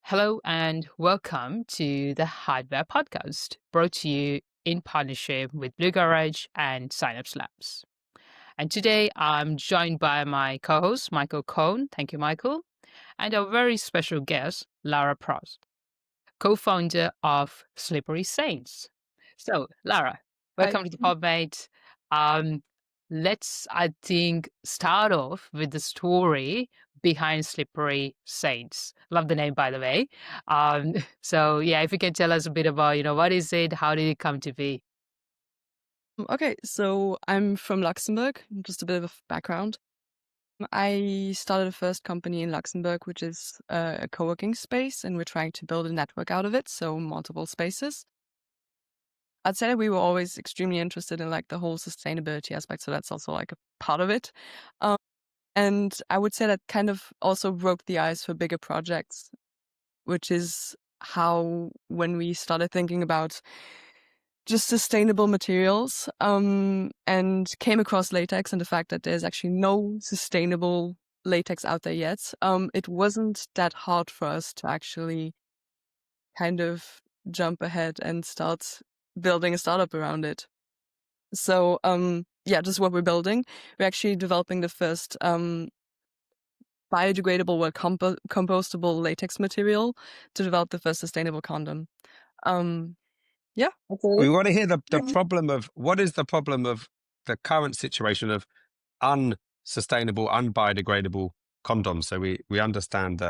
Hello and welcome to the Hardware Podcast, brought to you in partnership with Blue Garage and Synapse Labs. And today I'm joined by my co host, Michael Cohn. Thank you, Michael. And our very special guest, Lara Prost, co founder of Slippery Saints. So, Lara, Hi. welcome to the PodMate. Um, let's, I think, start off with the story behind Slippery Saints. Love the name, by the way. So, yeah, if you can tell us a bit about, what is it? How did it come to be? Okay, so I'm from Luxembourg. Just a bit of background. I started a first company in Luxembourg, which is a co-working space, and we're trying to build a network out of it, so multiple spaces. I'd say that we were always extremely interested in like the whole sustainability aspect, so that's also like a part of it. Um, and I would say that kind of also broke the ice for bigger projects, which is how when we started thinking about just sustainable materials, and came across latex and the fact that there's actually no sustainable latex out there yet. It wasn't that hard for us to actually kind of jump ahead and start building a startup around it. So, yeah, this is what we're building. We're actually developing the first biodegradable or compostable latex material to develop the first sustainable condom. Um, yeah, that's We it. want to hear the problem of what is the problem of the current situation of unsustainable, unbiodegradable condoms. So we understand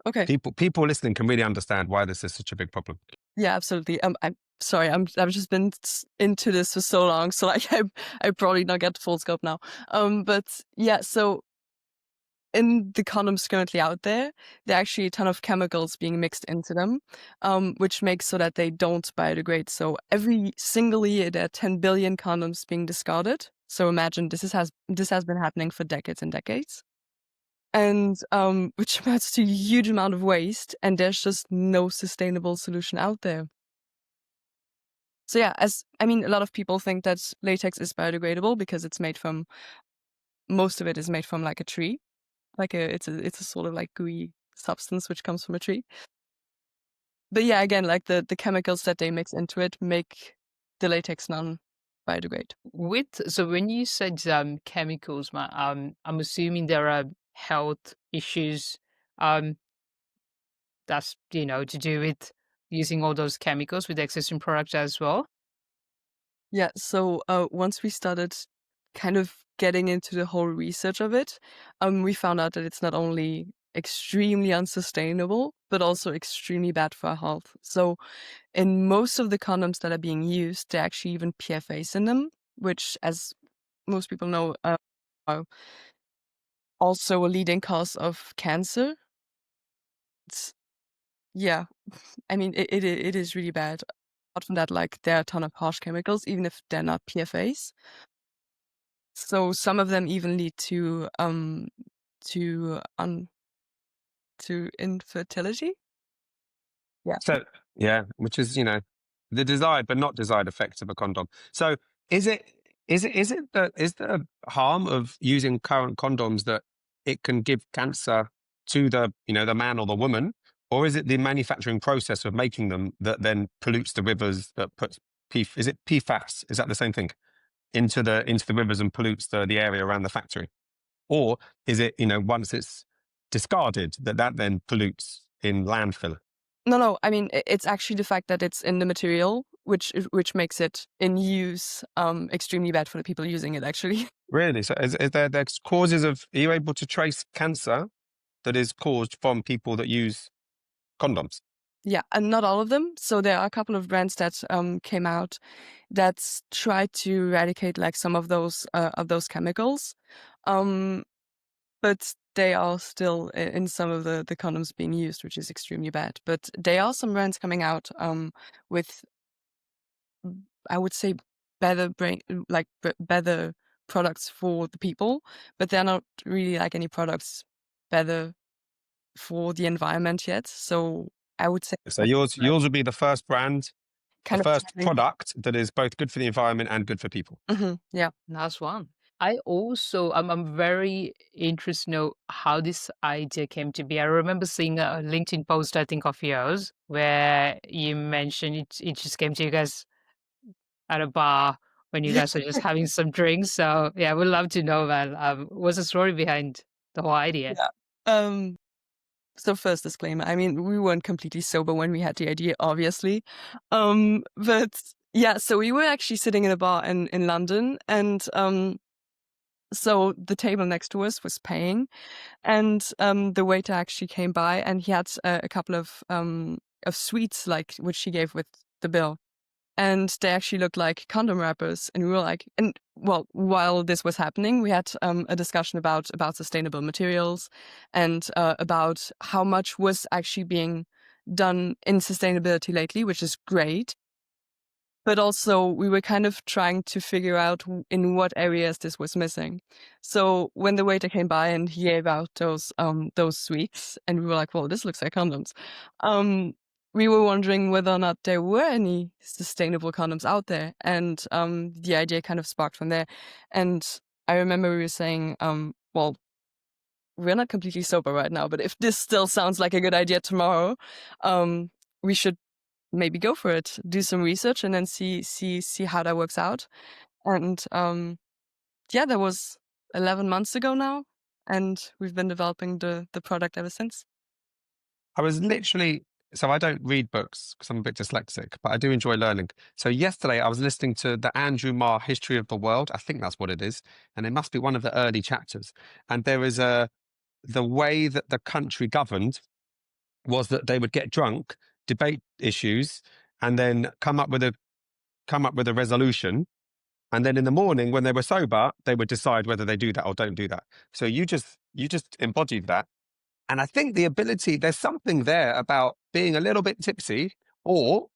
Okay. people listening can really understand why this is such a big problem. Yeah, absolutely. I'm sorry. I've just been into this for so long, so like I probably not get the full scope now. But yeah, so in the condoms currently out there, there are actually a ton of chemicals being mixed into them, which makes so that they don't biodegrade. So every single year, there are 10 billion condoms being discarded. So imagine this has been happening for decades and decades, and which amounts to a huge amount of waste. And there's just no sustainable solution out there. So yeah, a lot of people think that latex is biodegradable because most of it is made from like a tree, it's a sort of like gooey substance which comes from a tree. But yeah, again, like the chemicals that they mix into it make the latex non-biodegrade. So when you said chemicals, I'm assuming there are health issues um, that's, to do with using all those chemicals with existing products as well. Yeah, so once we started kind of getting into the whole research of it, we found out that it's not only extremely unsustainable, but also extremely bad for our health. So in most of the condoms that are being used, there are actually even PFAs in them, which, as most people know, are also a leading cause of cancer. It's, yeah, it is really bad. Apart from that, like there are a ton of harsh chemicals, even if they're not PFAs. So some of them even lead to un to infertility. Yeah. So yeah, which is the desired but not desired effects of a condom. So is it is the harm of using current condoms that it can give cancer to the man or the woman, or is it the manufacturing process of making them that then pollutes the rivers that puts is it PFAS? Is that the same thing into the rivers and pollutes the area around the factory, or is it once it's discarded that then pollutes in landfill? No, it's actually the fact that it's in the material, which makes it in use extremely bad for the people using it, actually. Really? So is there there's causes of, are you able to trace cancer that is caused from people that use condoms? Yeah, and not all of them. So there are a couple of brands that came out that try to eradicate like some of those chemicals. But they are still in some of the condoms being used, which is extremely bad. But there are some brands coming out with, I would say, better products for the people, but they're not really like any products better for the environment yet. So I would say So yours would be the first brand, the kind of first product that is both good for the environment and good for people. yeah. Nice one. I'm very interested to know how this idea came to be. I remember seeing a LinkedIn post, I think, of yours where you mentioned it just came to you guys at a bar when you guys were just having some drinks. So yeah, I would love to know, man. What's the story behind the whole idea? Yeah. So first disclaimer, I mean, we weren't completely sober when we had the idea, obviously. But yeah, so we were actually sitting in a bar in London, and so the table next to us was paying, and the waiter actually came by, and he had a couple of sweets, like, which he gave with the bill. And they actually looked like condom wrappers. And we were like, and well, while this was happening, we had a discussion about sustainable materials and about how much was actually being done in sustainability lately, which is great. But also, we were kind of trying to figure out in what areas this was missing. So when the waiter came by and he gave out those sweets, and we were like, "Well, this looks like condoms," we were wondering whether or not there were any sustainable condoms out there, and the idea kind of sparked from there. And I remember we were saying, "Well, we're not completely sober right now, but if this still sounds like a good idea tomorrow, we should maybe go for it, do some research, and then see how that works out." And yeah, that was 11 months ago now, and we've been developing the product ever since. I was literally, so I don't read books because I'm a bit dyslexic, but I do enjoy learning. So yesterday I was listening to the Andrew Marr History of the World. I think that's what it is. And it must be one of the early chapters. And there is the way that the country governed was that they would get drunk, debate issues, and then come up with a resolution. And then in the morning, when they were sober, they would decide whether they do that or don't do that. So you just embodied that. And I think the ability, there's something there about being a little bit tipsy, or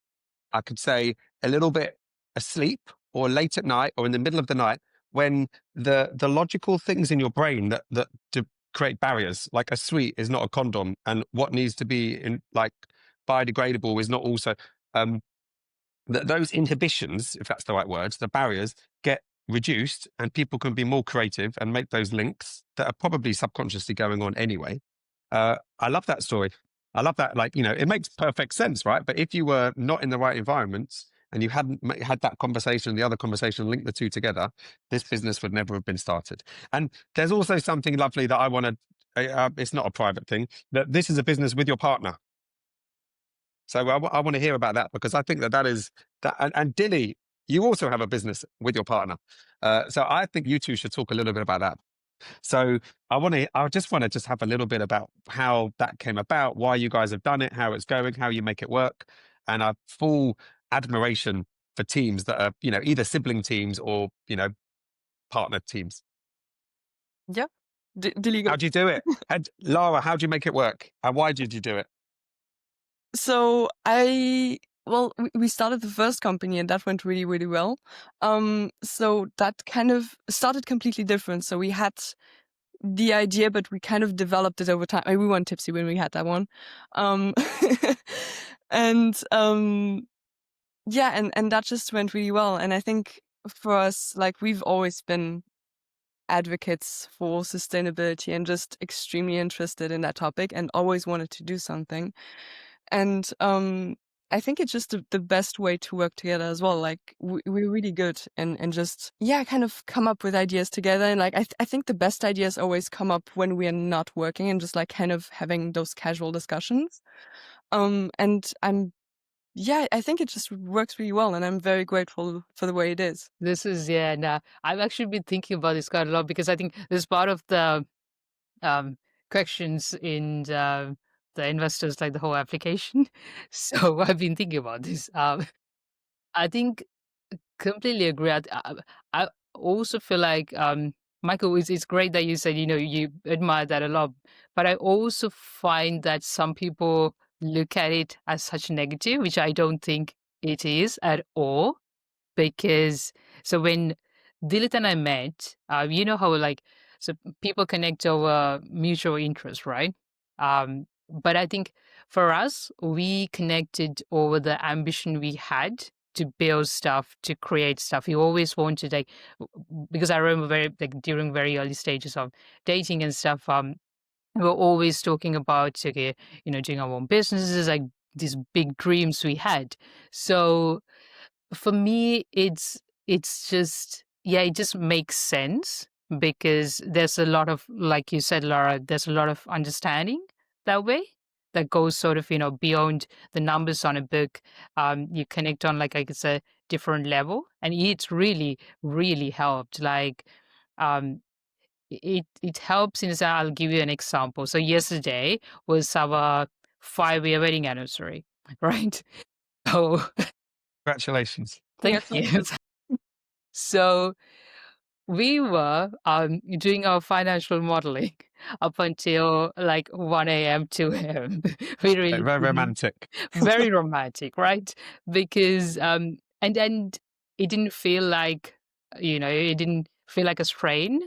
I could say a little bit asleep, or late at night, or in the middle of the night, when the logical things in your brain that to create barriers, like a sweet is not a condom, and what needs to be in like biodegradable is not also those inhibitions, if that's the right words, the barriers get reduced, and people can be more creative and make those links that are probably subconsciously going on anyway. I love that story. I love that. Like, it makes perfect sense, right? But if you were not in the right environments and you hadn't had that conversation, the other conversation, linked the two together, this business would never have been started. And there's also something lovely that I want to, it's not a private thing, that this is a business with your partner. So I want to hear about that, because I think that is that. And Dilly, you also have a business with your partner. So I think you two should talk a little bit about that. So I just want to have a little bit about how that came about, why you guys have done it, how it's going, how you make it work, and a full admiration for teams that are, either sibling teams or, partner teams. Yeah. Dilly, go. How do you do it? And Lara, how do you make it work? And why did you do it? So well, we started the first company, and that went really, really well. So that kind of started completely different. So we had the idea, but we kind of developed it over time. I mean, we weren't tipsy when we had that one. Um, and yeah, and that just went really well. And I think for us, like, we've always been advocates for sustainability and just extremely interested in that topic and always wanted to do something. And I think it's just the best way to work together as well. Like, we're really good and just, yeah, kind of come up with ideas together. And like, I think the best ideas always come up when we are not working and just like kind of having those casual discussions. And I think it just works really well, and I'm very grateful for the way it is. This is, yeah, nah, I've actually been thinking about this quite a lot because I think this is part of the questions in the investors, like the whole application. So I've been thinking about this. I think completely agree. I also feel like Michael, it's great that you said you admire that a lot, but I also find that some people look at it as such negative, which I don't think it is at all. Because so when Dilith and I met, you know how like so people connect over mutual interest, right? But I think for us, we connected over the ambition we had to build stuff, to create stuff. He always wanted because I remember during very early stages of dating and stuff, we were always talking about, okay, doing our own businesses, like these big dreams we had. So for me, it's just, yeah, it just makes sense because there's a lot of, like you said, Lara, there's a lot of understanding that way that goes sort of, beyond the numbers on a book. You connect on, like I could say, different level, and it's really, really helped. Like, um, it helps in. I'll give you an example. So yesterday was our 5-year wedding anniversary, right? So Congratulations. thank you. So we were doing our financial modeling up until like 1 a.m., 2 a.m. We really Very didn't. romantic. Very romantic, right? Because and it didn't feel like, it didn't feel like a strain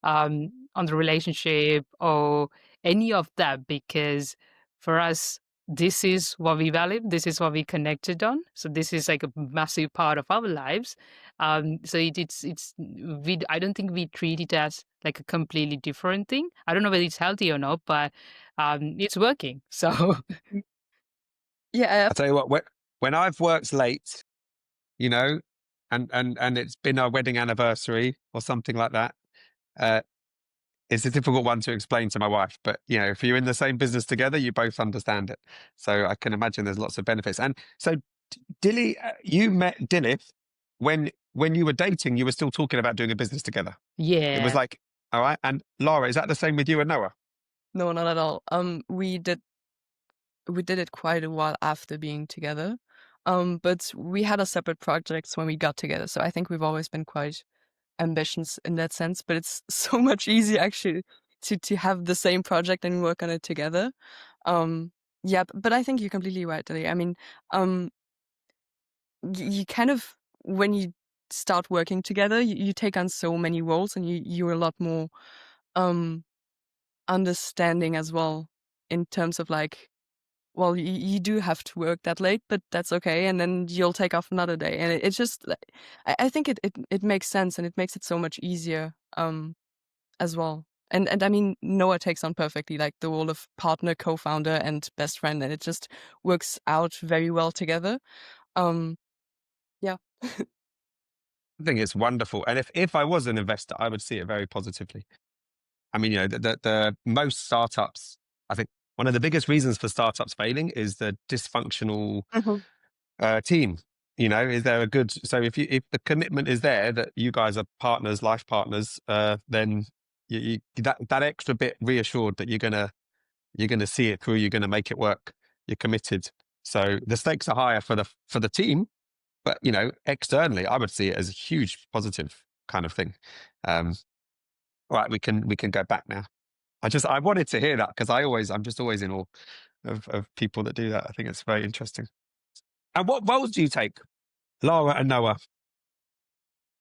on the relationship or any of that, because for us, this is what we value, this is what we connected on. So this is like a massive part of our lives. So it's we I don't think we treat it as like a completely different thing. I don't know whether it's healthy or not, but it's working. So Yeah, I tell you what, when I've worked late, you know, and it's been our wedding anniversary or something like that, uh, it's a difficult one to explain to my wife. But if you're in the same business together, you both understand it. So I can imagine there's lots of benefits. And so, Dilly, you met Dilly when you were dating. You were still talking about doing a business together. It was yeah. like, all right. And Lara, is that the same with you and Noah? no, not at all. We did it quite a while after being together. But we had a separate projects when we got together. So I think we've always been quite ambitious in that sense. But it's so much easier actually to have the same project and work on it together. Yeah, but I think you're completely right, Dilly. I mean, you kind of, when you start working together, you take on so many roles, and you're a lot more um understanding as well, in terms of like, well, you do have to work that late, but that's okay, and then you'll take off another day, and it's just like, I think it makes sense, and it makes it so much easier as well. And I mean, Noah takes on perfectly like the role of partner, co-founder, and best friend, and it just works out very well together. Um, yeah. I think it's wonderful. And if I was an investor, I would see it very positively. I mean, the most startups, I think one of the biggest reasons for startups failing is the dysfunctional Mhm. team. Is there a good, so if the commitment is there that you guys are partners, life partners, then that extra bit reassured that you're gonna see it through, you're gonna make it work, you're committed. So the stakes are higher for the team, but externally, I would see it as a huge positive kind of thing. Um, all right, we can go back now. I wanted to hear that because I'm just always in awe of people that do that. I think it's very interesting. And what roles do you take, Lara and Noah?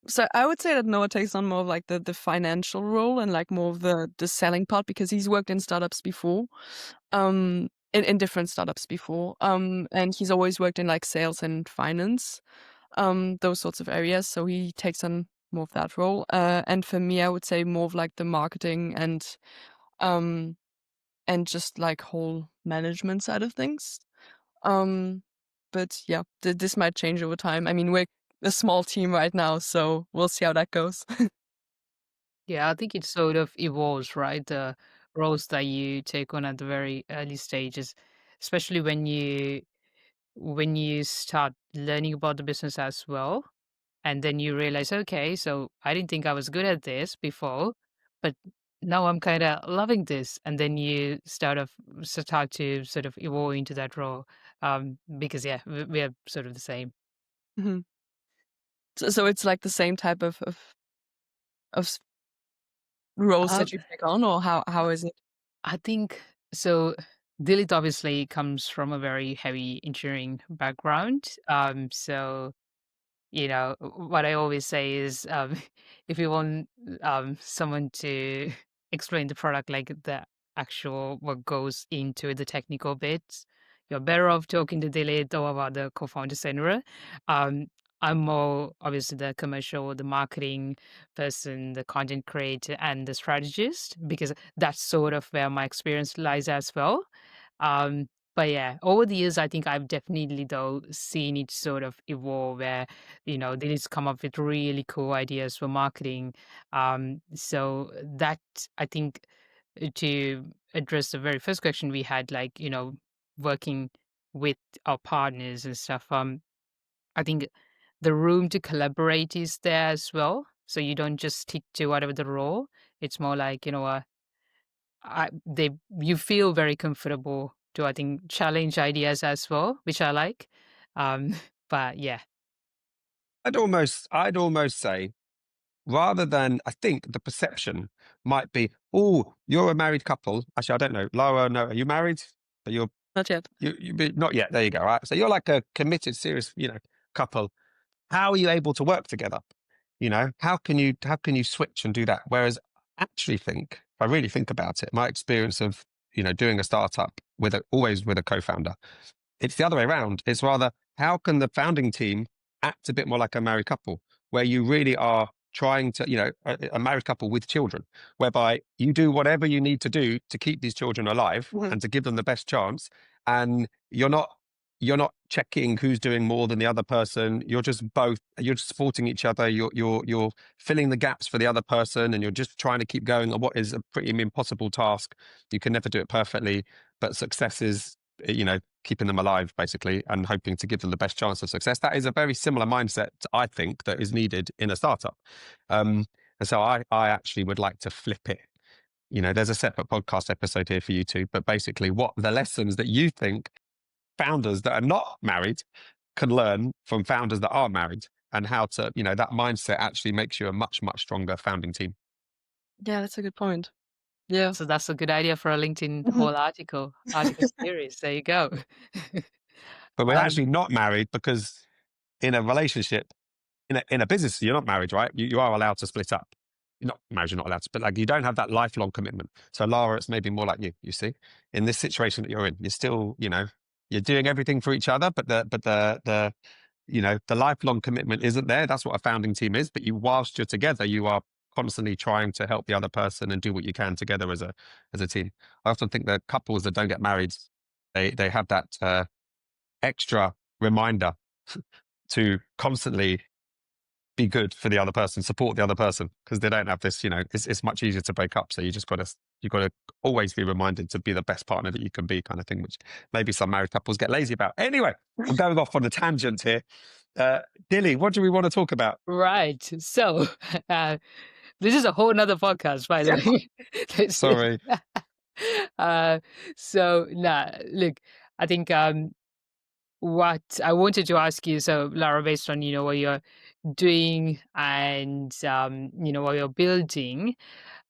So I would say that Noah takes on more of like the financial role, and like more of the selling part, because he's worked in startups before, in different startups before, and he's always worked in like sales and finance, those sorts of areas. So he takes on more of that role. And for me, I would say more of like the marketing um and just like whole management side of things. Um, but yeah, this might change over time. I mean, we're a small team right now, so we'll see how that goes. Yeah, I think it sort of evolves, right? The roles that you take on at the very early stages, especially when you start learning about the business as well, and then you realize, okay, so I didn't think I was good at this before, but now I'm kind of loving this, and then you start to sort of evolve into that role, because yeah, we are sort of the same. Mhm. So it's like the same type of roles Um, that you take on, or how is it? I think so. Dilith obviously comes from a very heavy engineering background. So what I always say is, if you want someone to explain the product, like the actual what goes into the technical bits, you're better off talking to Dilith or about the co-founder Senra. I'm more obviously the commercial, the marketing person, the content creator, and the strategist, because that's sort of where my experience lies as well. Um, but yeah, over the years, I think I've definitely though seen it sort of evolve where, they just come up with really cool ideas for marketing. So that I think to address the very first question we had, like, working with our partners and stuff. I think the room to collaborate is there as well. So you don't just stick to whatever the role. It's more like, you feel very comfortable to, I think, challenge ideas as well, which I like. Um, but yeah. I'd almost say, rather than, I think the perception might be, oh, you're a married couple. Actually, I don't know. Lara, no, are you married? But Not yet. not yet. There you go. Right. So you're like a committed, serious, couple. How are you able to work together? How can you switch and do that? Whereas actually think, if I really think about it, my experience of, doing a startup always with a co-founder, it's the other way around. It's rather, how can the founding team act a bit more like a married couple, where you really are trying to, a married couple with children, whereby you do whatever you need to do to keep these children alive and to give them the best chance. And you're not checking who's doing more than the other person. You're just supporting each other. You're filling the gaps for the other person, and you're just trying to keep going on what is a pretty impossible task. You can never do it perfectly, but success is, keeping them alive, basically, and hoping to give them the best chance of success. That is a very similar mindset, I think, that is needed in a startup. And so I actually would like to flip it. There's a separate podcast episode here for you two, but basically what the lessons that you think founders that are not married can learn from founders that are married, and how to, that mindset actually makes you a much, much stronger founding team. Yeah, that's a good point. Yeah. So that's a good idea for a LinkedIn whole article series. There you go. But we're Um, actually not married because in a relationship, in a business, you're not married, right? You are allowed to split up. You're not married, you're not allowed to, but like you don't have that lifelong commitment. So Lara, it's maybe more like you see, in this situation that you're in, you're still, you're doing everything for each other, but the lifelong commitment isn't there. That's what a founding team is. But whilst you're together, you are constantly trying to help the other person and do what you can together as a team. I often think that couples that don't get married, they have that extra reminder to constantly be good for the other person, support the other person, because they don't have this, it's much easier to break up. So you've got to always be reminded to be the best partner that you can be, kind of thing, which maybe some married couples get lazy about. Anyway, I'm going off on a tangent here. Dilly, what do we want to talk about? right. So this is a whole nother podcast, by the way. Sorry. Look, I think what I wanted to ask you, so Lara, based on what you're doing and what you're building,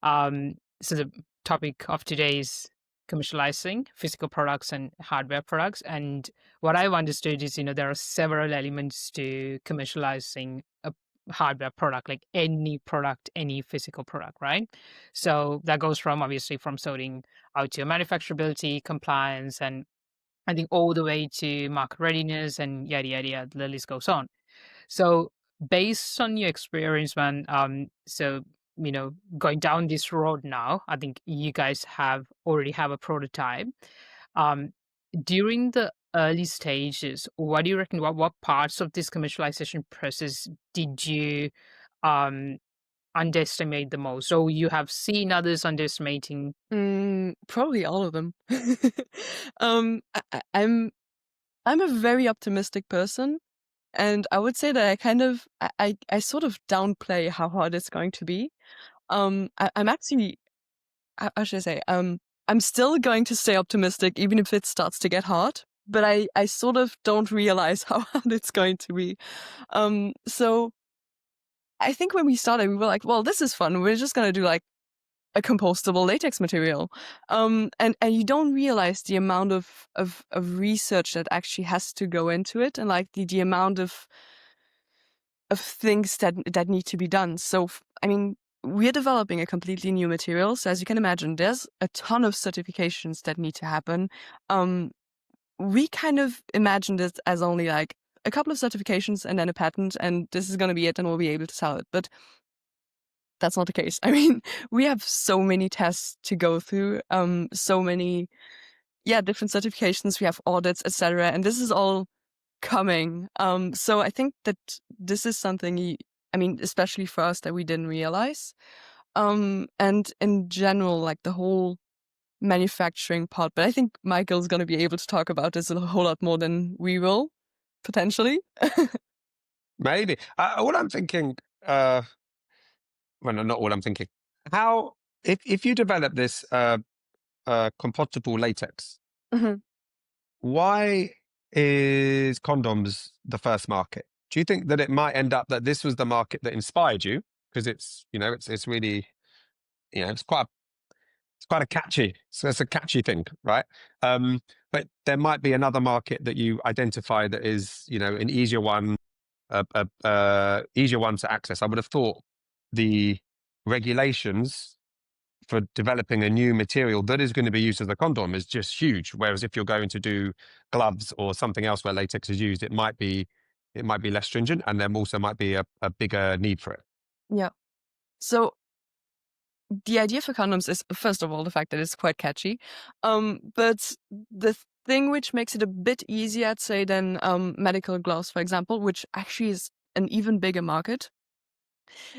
so the topic of today is commercializing physical products and hardware products. And what I've understood is, there are several elements to commercializing a hardware product, like any product, any physical product, right? So that goes from obviously from sorting out your manufacturability, compliance, and I think all the way to market readiness and yada yada yada. The list goes on. So based on your experience, man, going down this road now, I think you guys already have a prototype. Um, During the early stages, what do you reckon? What parts of this commercialization process did you um underestimate the most? So you have seen others underestimating. Probably all of them. I'm a very optimistic person, and I would say that I sort of downplay how hard it's going to be. I'm actually, how should I say, I'm still going to stay optimistic even if it starts to get hard, but I sort of don't realize how hard it's going to be. So I think when we started, we were like, well, this is fun. We're just going to do like a compostable latex material. And you don't realize the amount of research that actually has to go into it, and like the amount of things that need to be done. So, I mean, we're developing a completely new material. So as you can imagine, there's a ton of certifications that need to happen. We kind of imagined it as only like a couple of certifications and then a patent, and this is going to be it, and we'll be able to sell it. But that's not the case. I mean, we have so many tests to go through, so many, different certifications. We have audits, etc., and this is all coming. So I think that this is something, especially for us, that we didn't realize. And in general, like the whole manufacturing part. But I think Michael's going to be able to talk about this a whole lot more than we will, potentially. Maybe. All I'm thinking, well, no, not all I'm thinking. How, if you develop this compostable latex, Mhm. why is condoms the first market? Do you think that it might end up that this was the market that inspired you? Because it's, it's really, it's quite a catchy, so it's a catchy thing, right? But there might be another market that you identify that is, an easier one, easier one to access. I would have thought the regulations for developing a new material that is going to be used as a condom is just huge. Whereas if you're going to do gloves or something else where latex is used, it might be less stringent, and there also might be a bigger need for it. Yeah. So the idea for condoms is, first of all, the fact that it's quite catchy. But the thing which makes it a bit easier, I'd say, than medical gloves, for example, which actually is an even bigger market,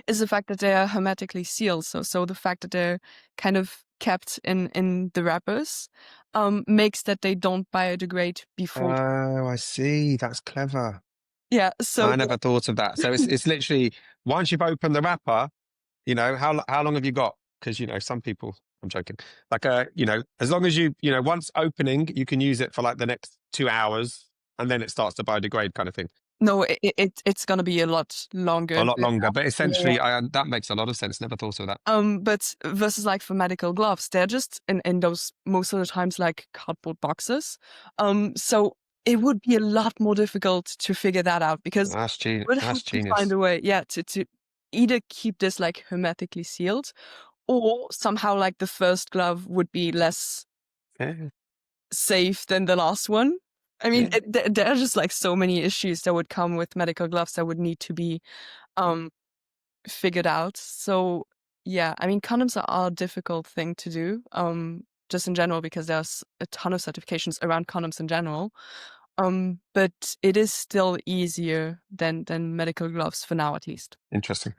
is the fact that they are hermetically sealed. So the fact that they're kind of kept in the wrappers makes that they don't biodegrade before. Oh, I see. That's clever. Yeah. So I never thought of that. So it's literally, once you've opened the wrapper, how long have you got? Because some people, I'm joking, like as long as once opening, you can use it for like the next 2 hours, and then it starts to biodegrade, kind of thing. no, it's gonna be a lot longer. A lot longer, but Yeah. essentially, that makes a lot of sense. Never thought of that. But versus like for medical gloves, they're just in those most of the times like cardboard boxes. So it would be a lot more difficult to figure that out because That's you would have That's to find genius. a way, to either keep this like hermetically sealed, or somehow like the first glove would be less Yeah, safe than the last one. I mean, yeah. there are just like so many issues that would come with medical gloves that would need to be um figured out. So yeah, I mean, condoms are a difficult thing to do, just in general, because there's a ton of certifications around condoms in general. But it is still easier than medical gloves for now, at least. Interesting.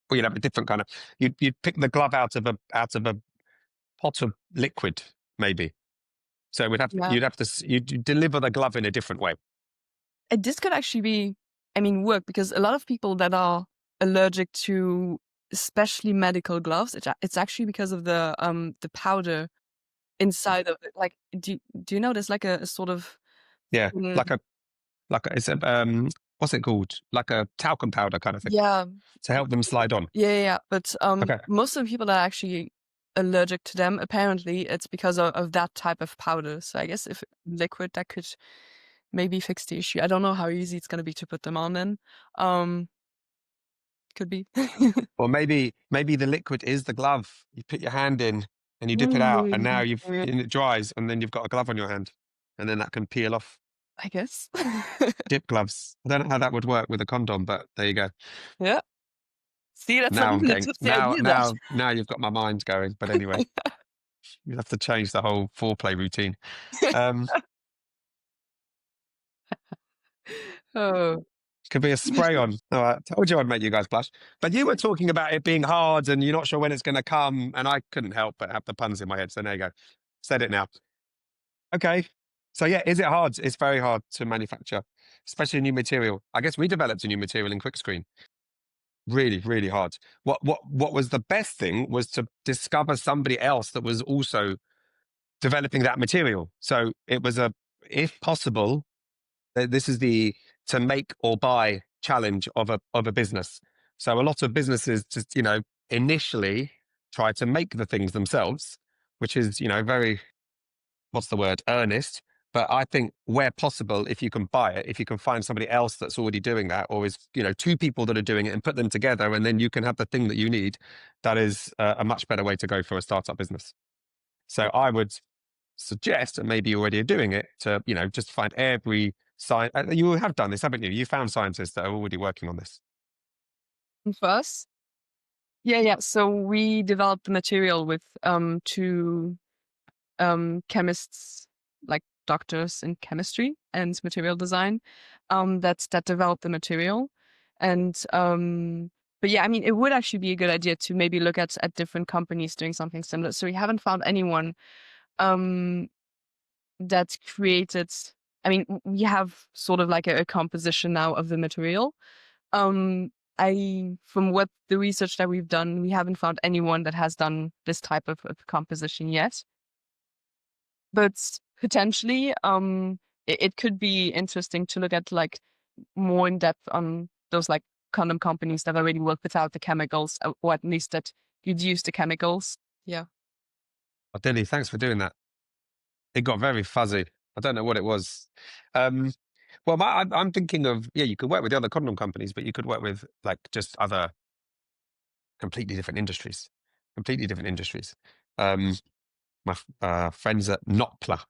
Well, you'd have a different kind of. You'd pick the glove out of a pot of liquid, maybe. So Yeah. you'd deliver the glove in a different way. And this could actually be, work, because a lot of people that are allergic to especially medical gloves, it's actually because of the powder inside of it. Like, do you know there's like a sort of Yeah, thin- it's a what's it called? Like a talcum powder kind of thing yeah. to help them slide on. Yeah. But Okay. most of the people that are actually allergic to them, apparently it's because of that type of powder. So I guess if liquid, that could maybe fix the issue. I don't know how easy it's going to be to put them on then. Could be. Or maybe the liquid is the glove. You put your hand in and you dip it out, and now and it dries, and then you've got a glove on your hand, and then that can peel off. I guess. Dip gloves. I don't know how that would work with a condom, but there you go. Yeah. See, that's Now I'm that's getting the idea there. now you've got my mind going. But anyway, you have to change the whole foreplay routine. Um, Oh. could be a spray on. Oh, I told you I'd make you guys blush. But you were talking about it being hard and you're not sure when it's going to come, and I couldn't help but have the puns in my head. So there you go. Said it now. Okay. So yeah, is it hard? It's very hard to manufacture, especially a new material. I guess we developed a new material in QuickScreen. Really, really hard. What was the best thing was to discover somebody else that was also developing that material. So it was if possible, this is the to make or buy challenge of a business. So a lot of businesses just, initially try to make the things themselves, which is, very, what's the word, earnest. But I think where possible, if you can buy it, if you can find somebody else that's already doing that, or is, two people that are doing it and put them together, and then you can have the thing that you need, that is a much better way to go for a startup business. So I would suggest, and maybe you already are doing it, to, just find every You have done this, haven't you? You found scientists that are already working on this. And for us, yeah. So we developed the material with two chemists, like doctors in chemistry and material design, that developed the material. And but yeah, I mean, it would actually be a good idea to maybe look at different companies doing something similar. So we haven't found anyone um that created. I mean, we have sort of like a composition now of the material. Um, from what the research that we've done, we haven't found anyone that has done this type of composition yet. But potentially, it could be interesting to look at like more in depth on those like condom companies that already work without the chemicals, or at least that you'd use the chemicals. Yeah. Oh, Dilly, thanks for doing that. It got very fuzzy. I don't know what it was. Um, well, I'm thinking of, yeah, you could work with the other condom companies, but you could work with like just other completely different industries. Completely different industries. My friends at Nopla,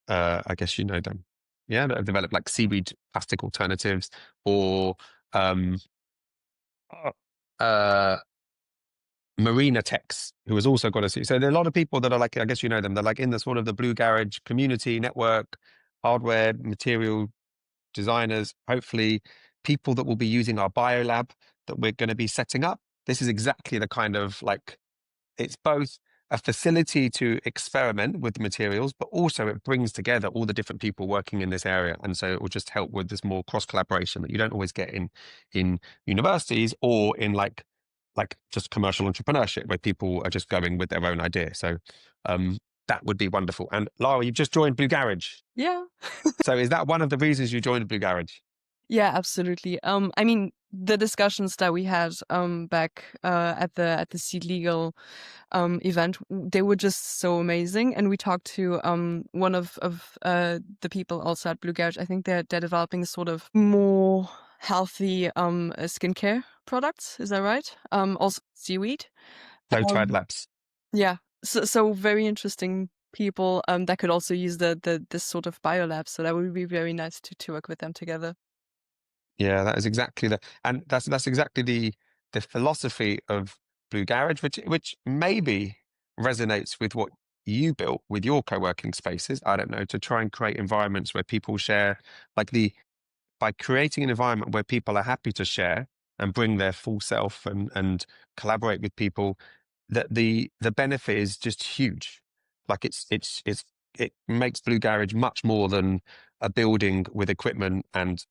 I guess you know them. Yeah, that have developed like seaweed plastic alternatives, or um, uh, Marina Techs, who has also got a So there are a lot of people that are like, I guess you know them. They're like in the sort of the Blue Garage community network, hardware, material designers, hopefully people that will be using our biolab that we're going to be setting up. This is exactly the kind of like, it's both a facility to experiment with the materials, but also it brings together all the different people working in this area. And so it will just help with this more cross collaboration that you don't always get in universities or in like just commercial entrepreneurship where people are just going with their own idea. So that would be wonderful. And Lara, you've just joined Blue Garage. Yeah. So is that one of the reasons you joined Blue Garage? Yeah, absolutely. I mean, the discussions that we had back at the Seed Legal event, they were just so amazing. And we talked to one of the people also at Blue Garage. I think they're developing sort of more healthy skincare products. Is that right? Also seaweed. Low Tide Um, Labs. yeah. So very interesting people that could also use the this sort of biolab. So that would be very nice to work with them together. Yeah, that is exactly and that's exactly the philosophy of Blue Garage, which maybe resonates with what you built with your co-working spaces. I don't know, to try and create environments where people share, like by creating an environment where people are happy to share and bring their full self and collaborate with people, that the benefit is just huge. Like it makes Blue Garage much more than a building with equipment and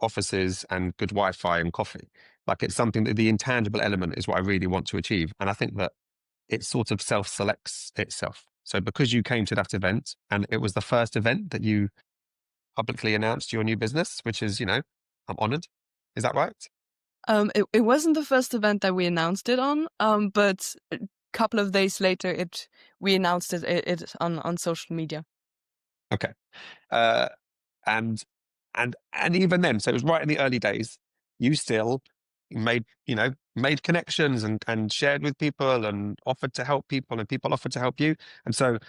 offices and good Wi-Fi and coffee. Like it's something that the intangible element is what I really want to achieve. And I think that it sort of self-selects itself. So because you came to that event and it was the first event that you publicly announced your new business, which is, I'm honored. Is that right? It wasn't the first event that we announced it on, but a couple of days later, we announced it on social media. Okay. Uh, and and even then, so it was right in the early days. You still made connections and shared with people and offered to help people, and people offered to help you. And so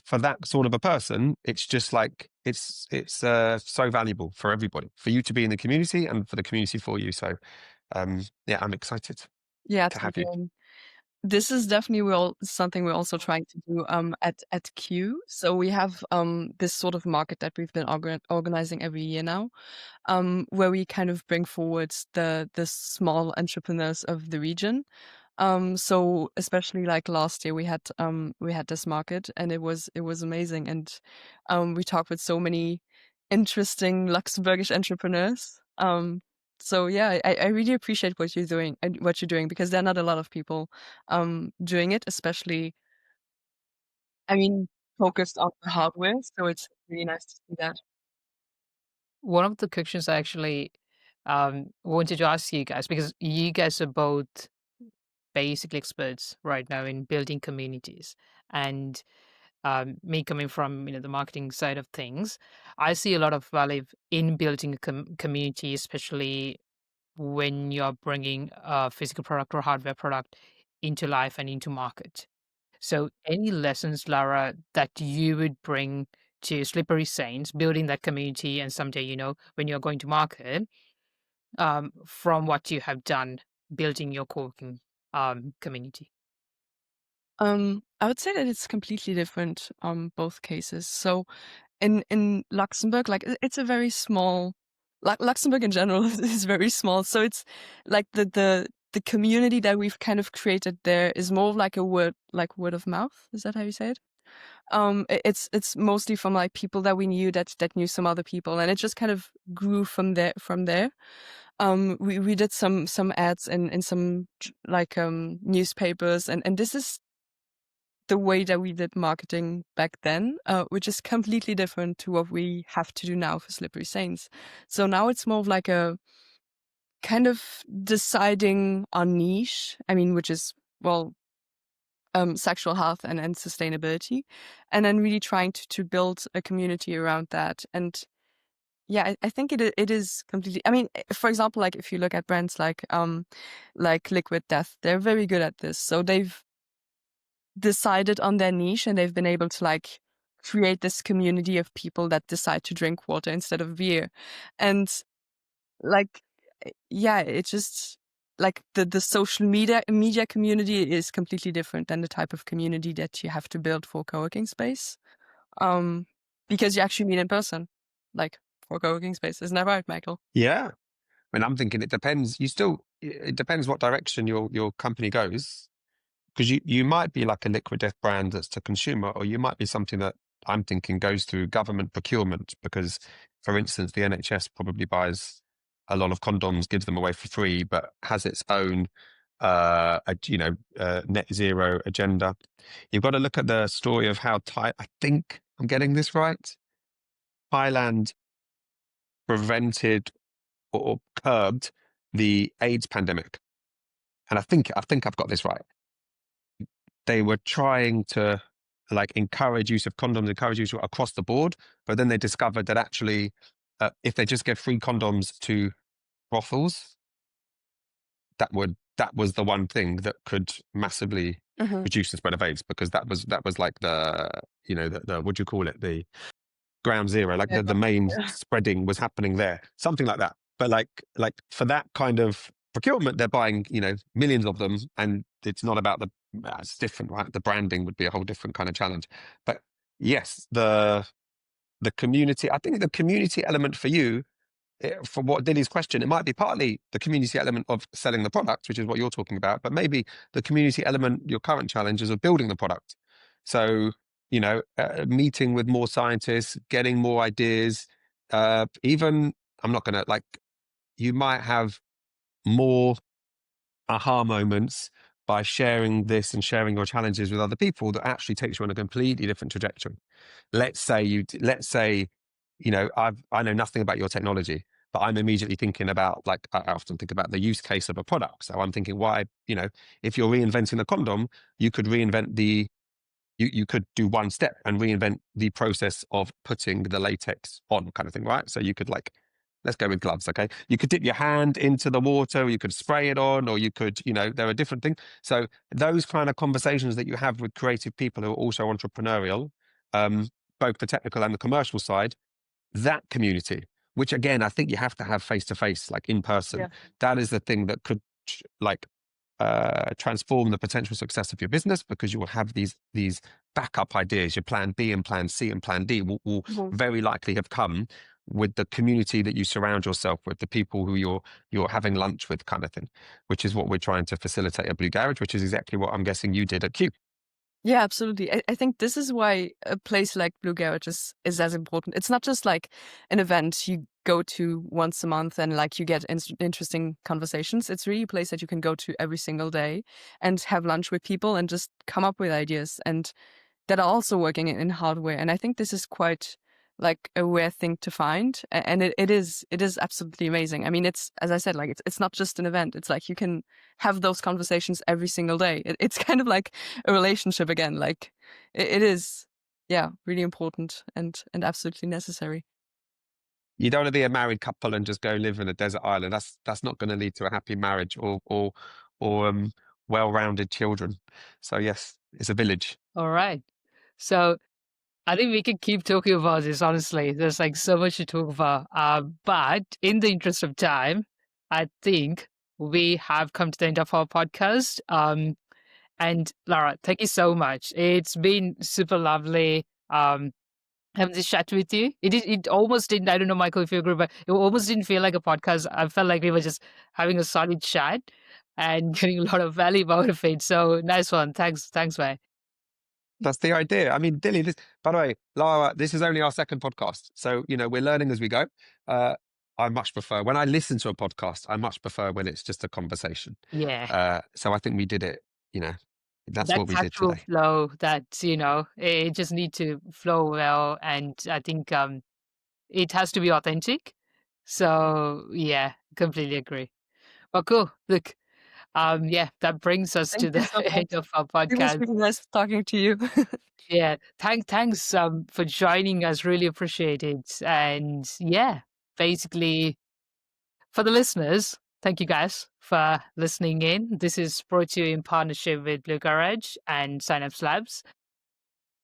for that sort of a person, it's just like it's so valuable for everybody, for you to be in the community and for the community for you. So yeah, I'm excited Yeah, to have you. totally. This is definitely something we're also trying to do at Q. So we have this sort of market that we've been organizing every year now, where we kind of bring forward the small entrepreneurs of the region. So especially like last year we had this market, and it was amazing, and we talked with so many interesting Luxembourgish entrepreneurs. So yeah, I really appreciate what you're doing because there are not a lot of people doing it, especially, I mean, focused on the hardware. So it's really nice to see that. One of the questions I actually wanted to ask you guys, because you guys are both basically experts right now in building communities, and me coming from the marketing side of things, I see a lot of value in building a community, especially when you're bringing a physical product or hardware product into life and into market. So, any lessons, Lara, that you would bring to Slippery Saints, building that community, and someday, when you're going to market, from what you have done building your co-working community? I would say that it's completely different both cases. So in Luxembourg, like it's a very small, Luxembourg in general is very small. So it's like the community that we've kind of created there is more of like word of mouth. Is that how you say it? It's mostly from like people that we knew that knew some other people, and it just kind of grew from there. We did some ads in some like newspapers, and this is the way that we did marketing back then, which is completely different to what we have to do now for Slippery Saints. So now it's more of like a kind of deciding on niche. I mean, which is, well, sexual health and sustainability, and then really trying to build a community around that. And yeah, I think it is completely. I mean, for example, like if you look at brands like Liquid Death, they're very good at this. So they've decided on their niche, and they've been able to like create this community of people that decide to drink water instead of beer. And like, yeah, it's just like the social media community is completely different than the type of community that you have to build for co-working space. Because you actually meet in person, like for co-working space. Isn't that right, Michael? Yeah. I mean, I'm thinking it depends. It depends what direction your company goes. Because you might be like a liquid death brand that's to consumer, or you might be something that I'm thinking goes through government procurement. Because, for instance, the NHS probably buys a lot of condoms, gives them away for free, but has its own, net zero agenda. You've got to look at the story of how I think I'm getting this right. Thailand prevented or curbed the AIDS pandemic, and I think I've got this right. They were trying to like encourage use of condoms, encourage use across the board, but then they discovered that actually, if they just gave free condoms to brothels, that was the one thing that could massively reduce the spread of AIDS, because that was like the what do you call it, the ground zero, like Yeah. the main spreading was happening there, something like that. But like for that kind of procurement, they're buying millions of them, and it's not about it's different, right? The branding would be a whole different kind of challenge. But yes, the community, I think the community element for you, for what Dilly's question, it might be partly the community element of selling the product, which is what you're talking about, but maybe the community element, your current challenge, is of building the product. So, meeting with more scientists, getting more ideas, even, I'm not going to like, you might have more aha moments by sharing this and sharing your challenges with other people that actually takes you on a completely different trajectory. Let's say I know nothing about your technology, but I'm immediately thinking about, like, I often think about the use case of a product. So I'm thinking, why, if you're reinventing the condom, you could reinvent you could do one step and reinvent the process of putting the latex on, kind of thing, right? So you could, like, let's go with gloves, okay? You could dip your hand into the water, you could spray it on, or you could, there are different things. So those kind of conversations that you have with creative people who are also entrepreneurial, both the technical and the commercial side, that community, which again, I think you have to have face to face, like in person. Yeah. That is the thing that could transform the potential success of your business, because you will have these backup ideas. Your plan B and plan C and plan D will very likely have come with the community that you surround yourself with, the people who you're having lunch with, kind of thing, which is what we're trying to facilitate at Blue Garage, which is exactly what I'm guessing you did at Q. Yeah, absolutely. I think this is why a place like Blue Garage is as important. It's not just like an event you go to once a month and like you get interesting conversations. It's really a place that you can go to every single day and have lunch with people and just come up with ideas and that are also working in hardware. And I think this is quite like a rare thing to find. And it is absolutely amazing. I mean, it's, as I said, like it's not just an event. It's like you can have those conversations every single day. It's kind of like a relationship again. Like it is, yeah, really important and absolutely necessary. You don't want to be a married couple and just go live in a desert island. That's not going to lead to a happy marriage or well-rounded children. So yes, it's a village. All right. So I think we can keep talking about this, honestly. There's like so much to talk about. But in the interest of time, I think we have come to the end of our podcast. And Lara, thank you so much. It's been super lovely having this chat with you. It almost didn't, I don't know, Michael, if you agree, but it almost didn't feel like a podcast. I felt like we were just having a solid chat and getting a lot of value out of it. So nice one. Thanks, man. That's the idea. I mean, Dilly, this, by the way, Lara, this is only our second podcast. So, we're learning as we go. I much prefer, when I listen to a podcast, I much prefer when it's just a conversation. Yeah. So I think we did it, that's That what we did casual today. flow that, it just need to flow well. And I think it has to be authentic. So yeah, completely agree. Well, cool. Look, yeah, that brings us Thank to you the so much. end of our It was podcast. really nice talking to you. Yeah, thanks for joining us. Really appreciate it. And yeah, basically for the listeners, thank you guys for listening in. This is brought to you in partnership with Blue Garage and Synapse Labs.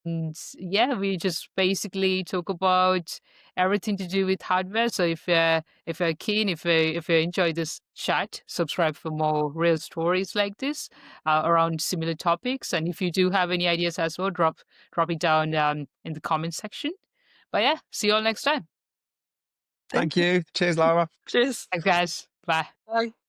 And yeah, we just basically talk about everything to do with hardware. So if you're keen, if you enjoy this chat, subscribe for more real stories like this around similar topics. And if you do have any ideas as well, drop it down in the comment section. But yeah, see you all next time. Thank Thank you. you. Cheers, Lara. Cheers. Thanks, guys. Bye. Bye.